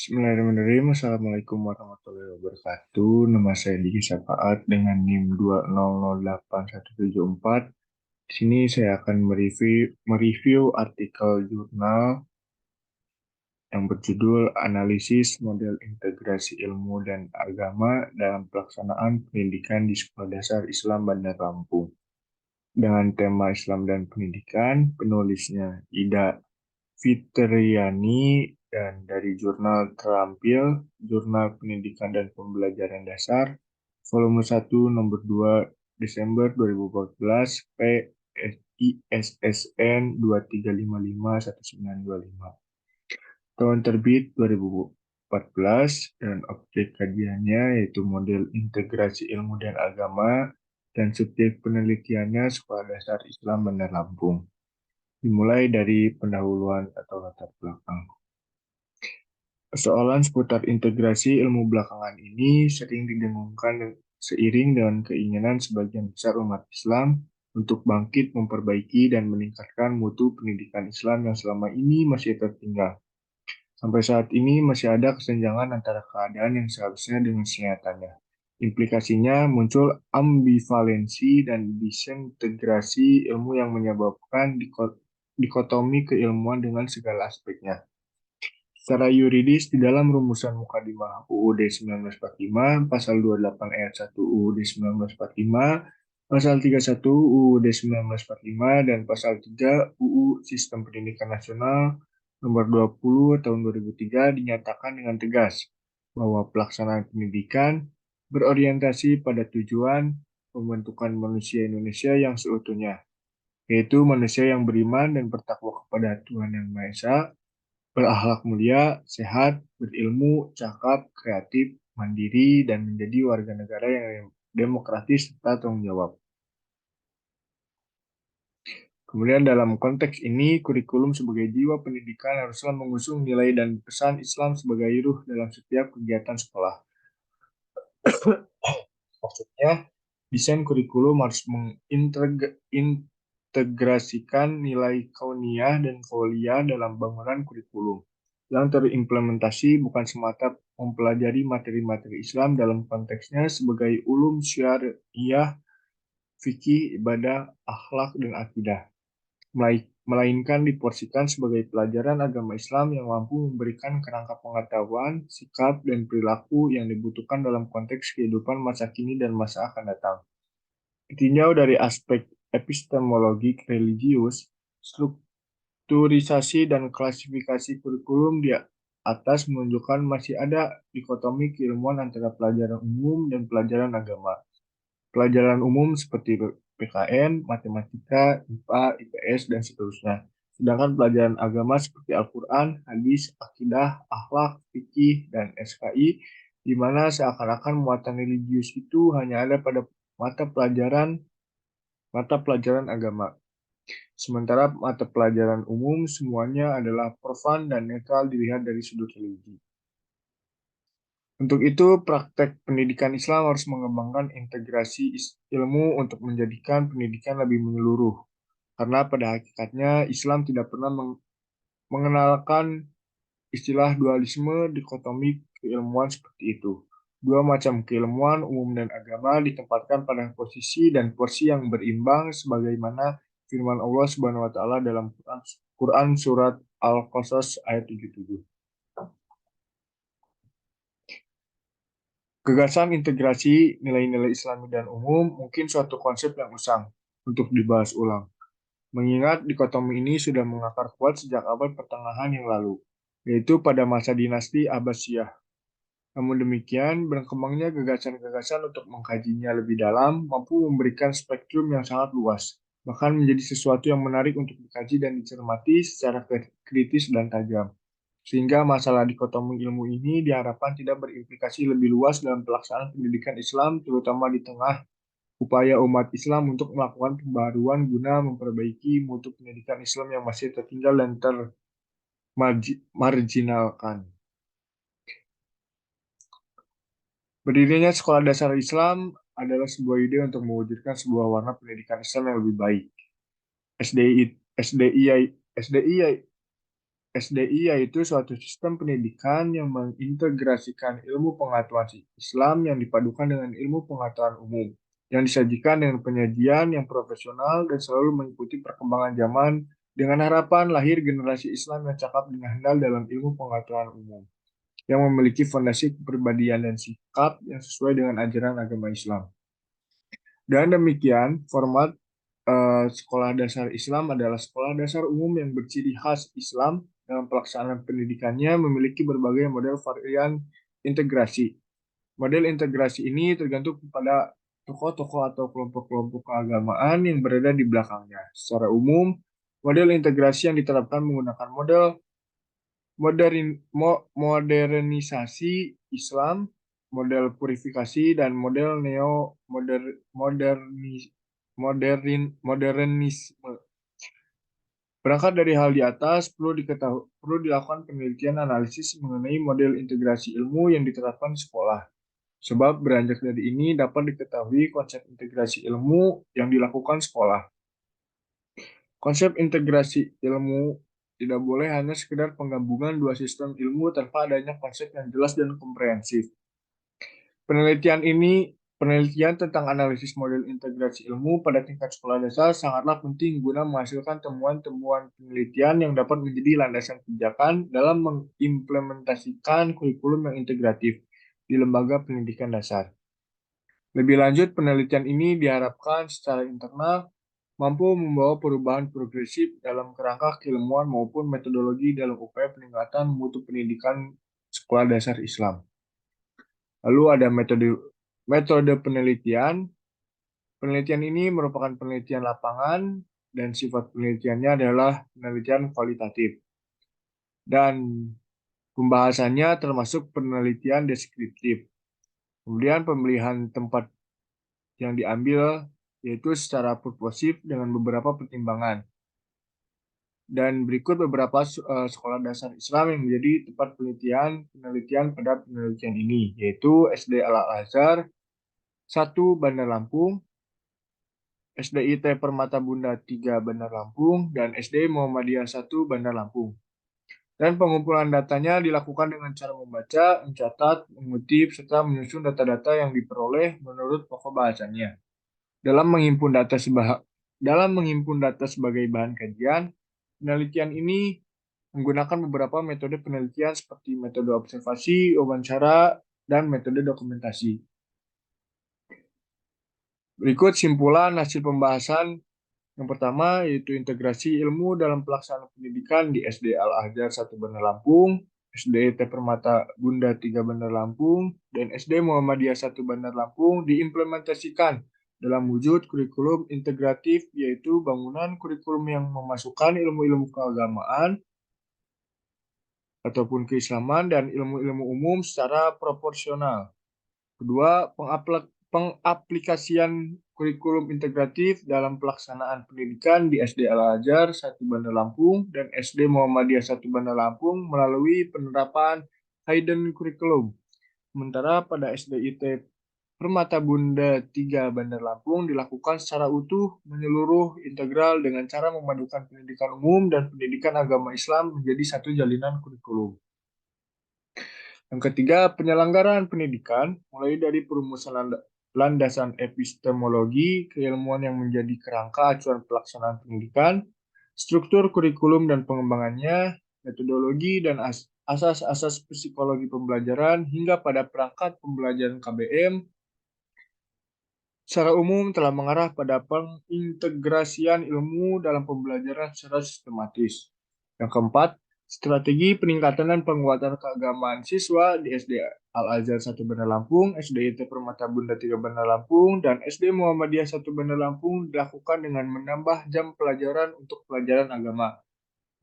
Bismillahirrahmanirrahim. Assalamualaikum warahmatullahi wabarakatuh. Nama saya Diki Syafaat dengan NIM 2008174. Di sini saya akan mereview artikel jurnal yang berjudul Analisis Model Integrasi Ilmu dan Agama dalam Pelaksanaan Pendidikan di Sekolah Dasar Islam Bandar Lampung. Dengan tema Islam dan Pendidikan, penulisnya Ida Fitriani dan dari Jurnal Terampil, Jurnal Pendidikan dan Pembelajaran Dasar, volume 1 nomor 2 Desember 2014, PISSN 23551925. Tahun terbit 2014 dan objek kajiannya yaitu model integrasi ilmu dan agama dan subjek penelitiannya Sekolah Dasar Islam Bandar Lampung. Dimulai dari pendahuluan atau latar belakang. Persoalan seputar integrasi ilmu belakangan ini sering didengungkan seiring dengan keinginan sebagian besar umat Islam untuk bangkit memperbaiki dan meningkatkan mutu pendidikan Islam yang selama ini masih tertinggal. Sampai saat ini masih ada kesenjangan antara keadaan yang seharusnya dengan kenyataannya. Implikasinya muncul ambivalensi dan disintegrasi ilmu yang menyebabkan dikotomi keilmuan dengan segala aspeknya. Secara yuridis, di dalam rumusan Mukadimah UUD 1945, pasal 28 ayat 1 UUD 1945, pasal 31 UUD 1945, dan pasal 3 UU Sistem Pendidikan Nasional nomor 20 tahun 2003 dinyatakan dengan tegas bahwa pelaksanaan pendidikan berorientasi pada tujuan pembentukan manusia Indonesia yang seutuhnya, yaitu manusia yang beriman dan bertakwa kepada Tuhan Yang Maha Esa, berakhlak mulia, sehat, berilmu, cakap, kreatif, mandiri, dan menjadi warga negara yang demokratis serta tanggung jawab. Kemudian dalam konteks ini, kurikulum sebagai jiwa pendidikan haruslah mengusung nilai dan pesan Islam sebagai ruh dalam setiap kegiatan sekolah. Maksudnya, desain kurikulum harus mengintegrasikan nilai kauniyah dan kauliyah dalam bangunan kurikulum yang terimplementasi bukan semata mempelajari materi-materi Islam dalam konteksnya sebagai ulum syariah, fikih, ibadah, akhlak, dan akidah, melainkan diporsikan sebagai pelajaran agama Islam yang mampu memberikan kerangka pengetahuan, sikap, dan perilaku yang dibutuhkan dalam konteks kehidupan masa kini dan masa akan datang. Ditinjau dari aspek epistemologi religius, strukturisasi dan klasifikasi kurikulum di atas menunjukkan masih ada dikotomi keilmuan antara pelajaran umum dan pelajaran agama. Pelajaran umum seperti PKN, matematika, IPA, IPS, dan seterusnya. Sedangkan pelajaran agama seperti Al-Quran, hadis, akidah, akhlak, fikih, dan SKI, di mana seakan-akan muatan religius itu hanya ada pada mata pelajaran agama. Sementara mata pelajaran umum semuanya adalah profan dan netral dilihat dari sudut religi. Untuk itu, praktek pendidikan Islam harus mengembangkan integrasi ilmu untuk menjadikan pendidikan lebih menyeluruh. Karena pada hakikatnya Islam tidak pernah mengenalkan istilah dualisme dikotomi keilmuan seperti itu. Dua macam keilmuan, umum dan agama, ditempatkan pada posisi dan porsi yang berimbang sebagaimana firman Allah Subhanahu wa taala dalam Quran surat Al-Qasas ayat 77. Gagasan integrasi nilai-nilai Islami dan umum mungkin suatu konsep yang usang untuk dibahas ulang, mengingat dikotomi ini sudah mengakar kuat sejak abad pertengahan yang lalu, yaitu pada masa dinasti Abbasiyah. Namun demikian, berkembangnya gagasan-gagasan untuk mengkajinya lebih dalam mampu memberikan spektrum yang sangat luas, bahkan menjadi sesuatu yang menarik untuk dikaji dan dicermati secara kritis dan tajam. Sehingga masalah dikotomi ilmu ini diharapkan tidak berimplikasi lebih luas dalam pelaksanaan pendidikan Islam, terutama di tengah upaya umat Islam untuk melakukan pembaruan guna memperbaiki mutu pendidikan Islam yang masih tertinggal dan termarginalkan. Berdirinya Sekolah Dasar Islam adalah sebuah ide untuk mewujudkan sebuah warna pendidikan Islam yang lebih baik. SDI, SDI, SDI SDI yaitu suatu sistem pendidikan yang mengintegrasikan ilmu pengetahuan Islam yang dipadukan dengan ilmu pengetahuan umum, yang disajikan dengan penyajian yang profesional dan selalu mengikuti perkembangan zaman dengan harapan lahir generasi Islam yang cakap dengan handal dalam ilmu pengetahuan umum, yang memiliki fondasi kepribadian dan sikap yang sesuai dengan ajaran agama Islam. Dan demikian, format sekolah dasar Islam adalah sekolah dasar umum yang berciri khas Islam dalam pelaksanaan pendidikannya memiliki berbagai model varian integrasi. Model integrasi ini tergantung kepada tokoh-tokoh atau kelompok-kelompok keagamaan yang berada di belakangnya. Secara umum, model integrasi yang diterapkan menggunakan modernisasi Islam, model purifikasi, dan model modernisme. Berangkat dari hal di atas, perlu dilakukan penelitian analisis mengenai model integrasi ilmu yang diterapkan di sekolah. Sebab beranjak dari ini dapat diketahui konsep integrasi ilmu yang dilakukan sekolah. Konsep integrasi ilmu tidak boleh hanya sekedar penggabungan dua sistem ilmu tanpa adanya konsep yang jelas dan komprehensif. Penelitian tentang analisis model integrasi ilmu pada tingkat sekolah dasar sangatlah penting guna menghasilkan temuan-temuan penelitian yang dapat menjadi landasan pijakan dalam mengimplementasikan kurikulum yang integratif di lembaga pendidikan dasar. Lebih lanjut, penelitian ini diharapkan secara internal mampu membawa perubahan progresif dalam kerangka keilmuan maupun metodologi dalam upaya peningkatan mutu pendidikan sekolah dasar Islam. Lalu ada metode penelitian. Penelitian ini merupakan penelitian lapangan dan sifat penelitiannya adalah penelitian kualitatif. Dan pembahasannya termasuk penelitian deskriptif. Kemudian pemilihan tempat yang diambil yaitu secara purposif dengan beberapa pertimbangan. Dan berikut beberapa sekolah dasar Islam yang menjadi tempat penelitian pada penelitian ini, yaitu SD Al-Azhar 1 Bandar Lampung, SDIT Permata Bunda 3 Bandar Lampung, dan SD Muhammadiyah 1 Bandar Lampung. Dan pengumpulan datanya dilakukan dengan cara membaca, mencatat, mengutip, serta menyusun data-data yang diperoleh menurut pokok bahasannya. Dalam menghimpun data sebagai bahan kajian, penelitian ini menggunakan beberapa metode penelitian seperti metode observasi, wawancara, dan metode dokumentasi. Berikut simpulan hasil pembahasan. Yang pertama yaitu integrasi ilmu dalam pelaksanaan pendidikan di SD Al-Azhar 1 Bandar Lampung, SDIT Permata Bunda 3 Bandar Lampung, dan SD Muhammadiyah 1 Bandar Lampung diimplementasikan dalam wujud kurikulum integratif, yaitu bangunan kurikulum yang memasukkan ilmu-ilmu keagamaan ataupun keislaman dan ilmu-ilmu umum secara proporsional. Kedua, pengaplikasian kurikulum integratif dalam pelaksanaan pendidikan di SD Al-Azhar 1 Bandar Lampung dan SD Muhammadiyah 1 Bandar Lampung melalui penerapan hidden curriculum. Sementara pada SDIT Permata Bunda 3 Bandar Lampung dilakukan secara utuh, menyeluruh, integral dengan cara memadukan pendidikan umum dan pendidikan agama Islam menjadi satu jalinan kurikulum. Yang ketiga, penyelenggaraan pendidikan, mulai dari perumusan landasan epistemologi, keilmuan yang menjadi kerangka acuan pelaksanaan pendidikan, struktur kurikulum dan pengembangannya, metodologi dan asas-asas psikologi pembelajaran, hingga pada perangkat pembelajaran KBM, secara umum telah mengarah pada pengintegrasian ilmu dalam pembelajaran secara sistematis. Yang keempat, strategi peningkatan dan penguatan keagamaan siswa di SD Al-Azhar 1 Bandar Lampung, SDIT Permata Bunda 3 Bandar Lampung, dan SD Muhammadiyah 1 Bandar Lampung dilakukan dengan menambah jam pelajaran untuk pelajaran agama,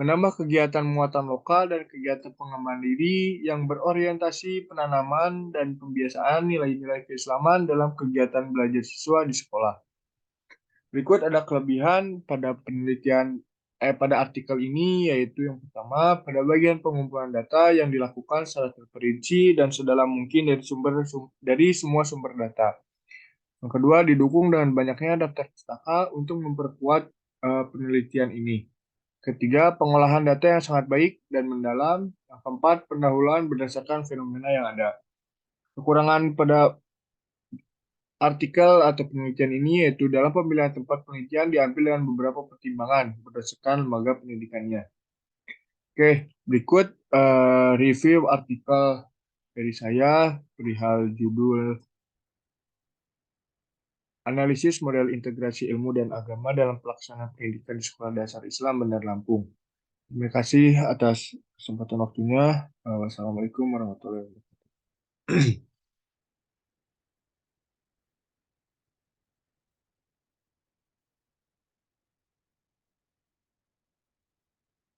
menambah kegiatan muatan lokal dan kegiatan pengembangan diri yang berorientasi penanaman dan pembiasaan nilai-nilai keislaman dalam kegiatan belajar siswa di sekolah. Berikut ada kelebihan pada pada artikel ini, yaitu yang pertama, pada bagian pengumpulan data yang dilakukan secara terperinci dan sedalam mungkin dari semua sumber data. Yang kedua, didukung dengan banyaknya daftar pustaka untuk memperkuat penelitian ini. Ketiga, pengolahan data yang sangat baik dan mendalam. Yang keempat, pendahuluan berdasarkan fenomena yang ada. Kekurangan pada artikel atau penelitian ini yaitu dalam pemilihan tempat penelitian diambil dengan beberapa pertimbangan berdasarkan lembaga pendidikannya. Oke, berikut review artikel dari saya perihal judul Analisis Model Integrasi Ilmu dan Agama dalam Pelaksanaan Pendidikan di Sekolah Dasar Islam Bandar Lampung. Terima kasih atas kesempatan waktunya. Wassalamualaikum warahmatullahi wabarakatuh.